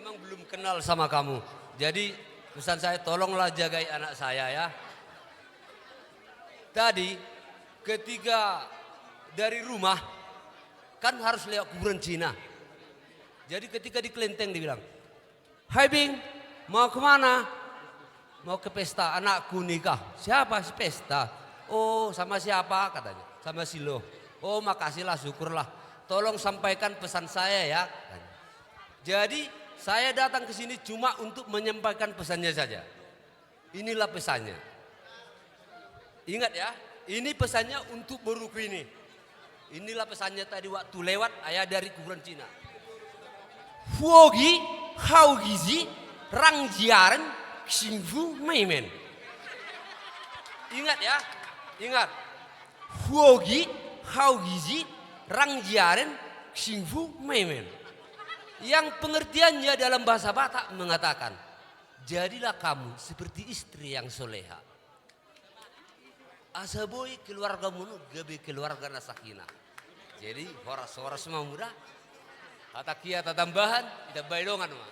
memang belum kenal sama kamu. Jadi pesan saya tolonglah jagai anak saya ya. Tadi ketika dari rumah kan harus lewat kuburan Cina. Jadi ketika di kelenteng dia bilang, "Hai Bing, mau kemana?" "Mau ke pesta, anakku nikah." "Siapa si pesta?" "Oh, sama siapa?" katanya. "Sama si Lo." "Oh, makasihlah, syukurlah. Tolong sampaikan pesan saya ya." Jadi saya datang ke sini cuma untuk menyampaikan pesannya saja. Inilah pesannya. Ingat ya, ini pesannya untuk buruku ini. Inilah pesannya tadi waktu lewat ayah dari kuburan Cina. Huogi hao gizi rang jiaren xingfu meimen. Ingat ya, ingat. Huogi hao gizi rang jiaren xingfu meimen. Yang pengertiannya dalam bahasa Batak mengatakan, jadilah kamu seperti istri yang soleha. Asaboy keluarga munu gabe keluarga nasakina. Jadi horas-horas semua muda. Kata kia tambahan tidak bailongan mah.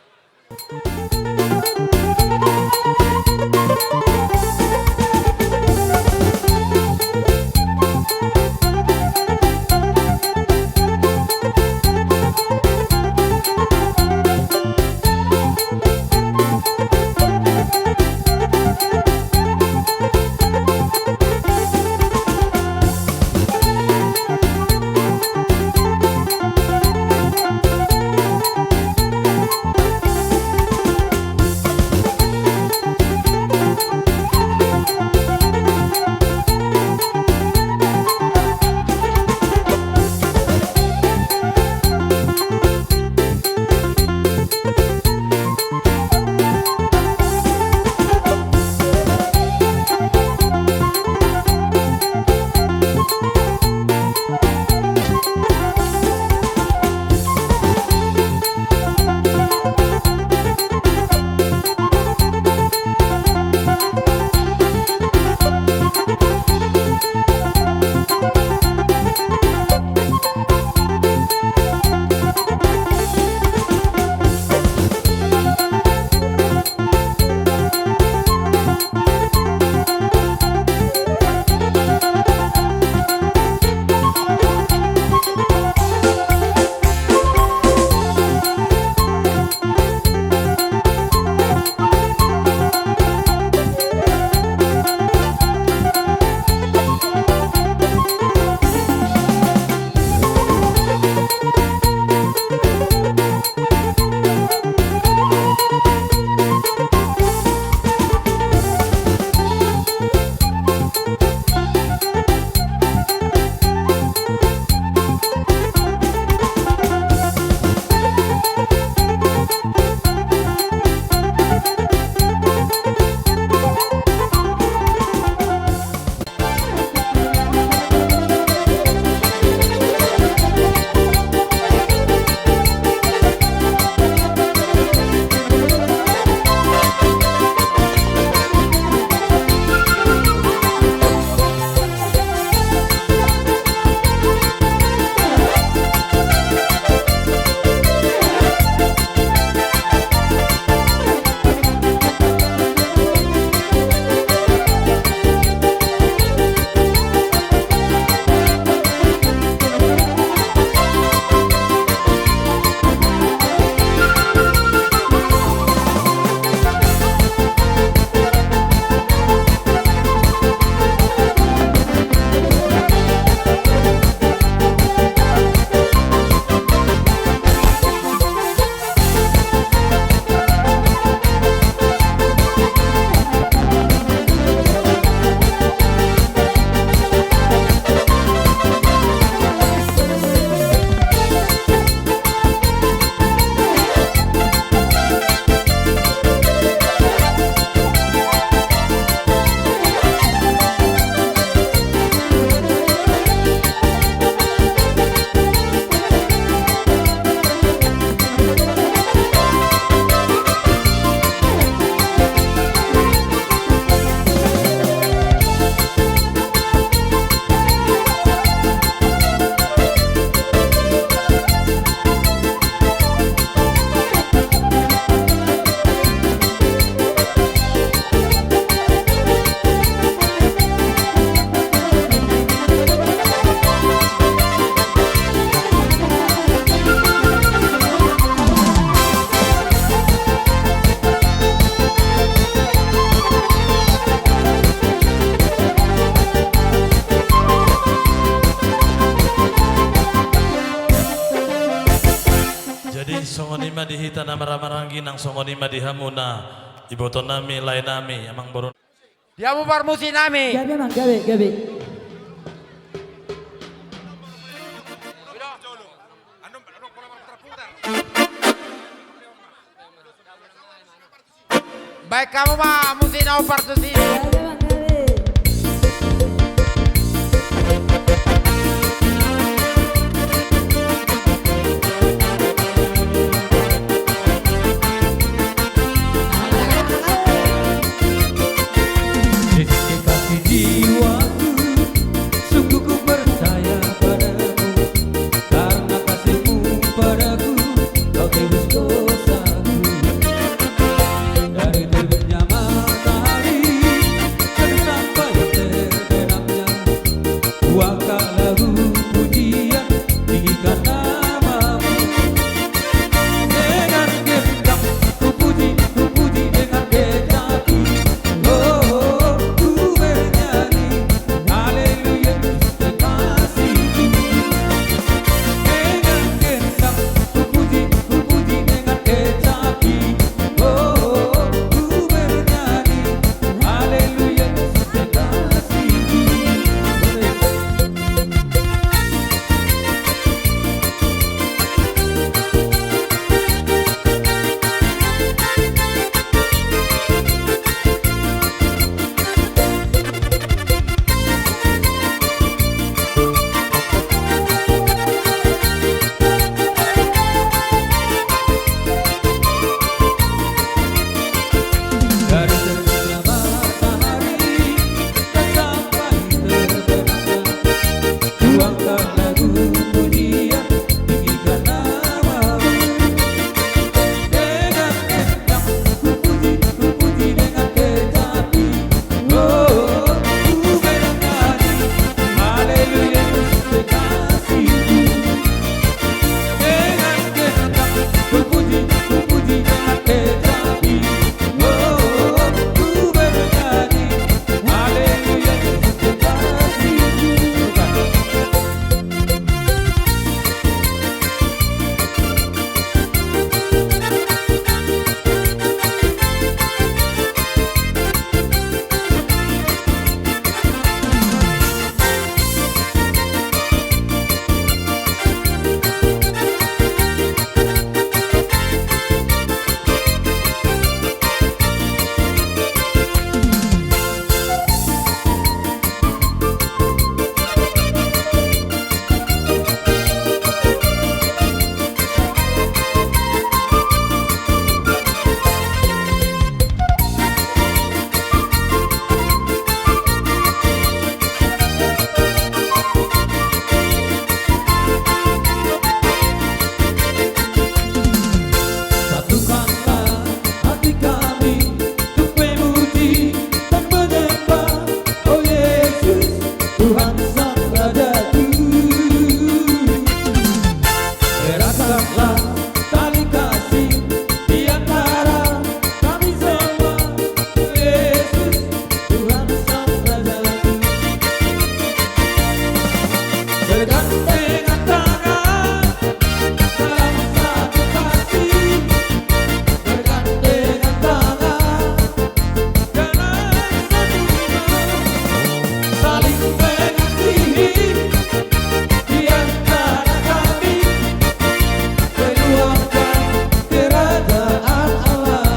songonima dihitana maramarangi nang songonima dihamuna ibotonami lainami amang boron. Dia mau permusi nami. Gabe mang gabe. Baik kamu mah musi nau partusi. Gabe mang gabe. Kasih jiwaku, sungguh ku percaya padamu, karena kasihmu padaku, kau tebus dosaku. Dari terbitnya matahari dan sampai terbenamnya, ku akan lagu pujian tinggikan namamu. Dengan gendang ku puji dengan kecapi. Dari terbitnya matahari dan sampai terbenamnya, ku akan lagu pujian tinggikan namamu. Dengan gendang ku puji dengan kecapi. Oh, ku bernyanyi haleluya kekasihku. Dengan gendang ku puji dengan kecapi. Satukanlah hati kami untuk memuji dan menyembah, oh Yesus, Tuhan Sang Rajaku. Eratkanlah tali kasih di antara kami semua, oh Yesus, Tuhan Sang Rajaku. Bergandengan tangan dalam satu kasih, bergandengan tangan dalam satu iman, saling mengasihi di antara kami, perjuangkan kerajaan Allah.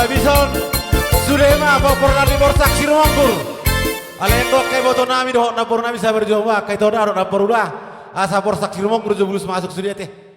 Abison Sulema popor nami borsak sirongkur. Alendok kay boto nami doh napor nami sabar jowa kay toda aro napor udah. Asa borsak sirongkur jebulus masuk sudiate.